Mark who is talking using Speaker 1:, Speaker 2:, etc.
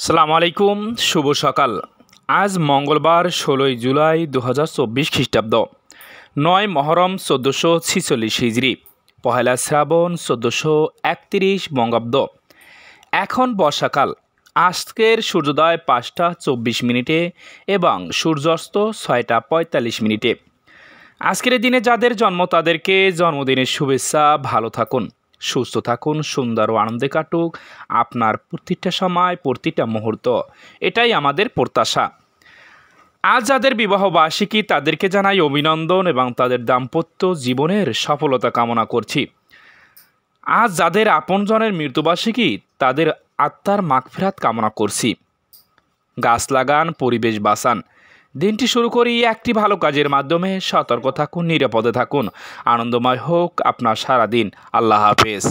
Speaker 1: সালামু আলাইকুম, শুভ সকাল। আজ মঙ্গলবার 16 জুলাই 2024 খ্রিস্টাব্দ, 9 মহরম 1446 হিজরি, পহেলা শ্রাবণ 1431 বঙ্গাব্দ। এখন বর্ষাকাল। আজকের সূর্যোদয় 5টা 24 এবং সূর্যাস্ত 6টা 45। আজকের দিনে যাদের জন্ম তাদেরকে জন্মদিনের শুভেচ্ছা। ভালো থাকুন, সুস্থ থাকুন, সুন্দর ও আনন্দে কাটুক আপনার প্রতিটা সময়, প্রতিটা মুহূর্ত, এটাই আমাদের প্রত্যাশা। আজ যাদের বিবাহ বার্ষিকী তাদেরকে জানাই অভিনন্দন এবং তাদের দাম্পত্য জীবনের সফলতা কামনা করছি। আজ যাদের আপনজনের মৃত্যুবার্ষিকী তাদের আত্মার মাগফিরাত কামনা করছি। গাছ লাগান, পরিবেশ বাঁচান। দিনটি শুরু করি একটি ভালো কাজের মাধ্যমে। সতর্ক থাকুন, নিরাপদে থাকুন। আনন্দময় হোক আপনার সারাদিন। আল্লাহ হাফেজ।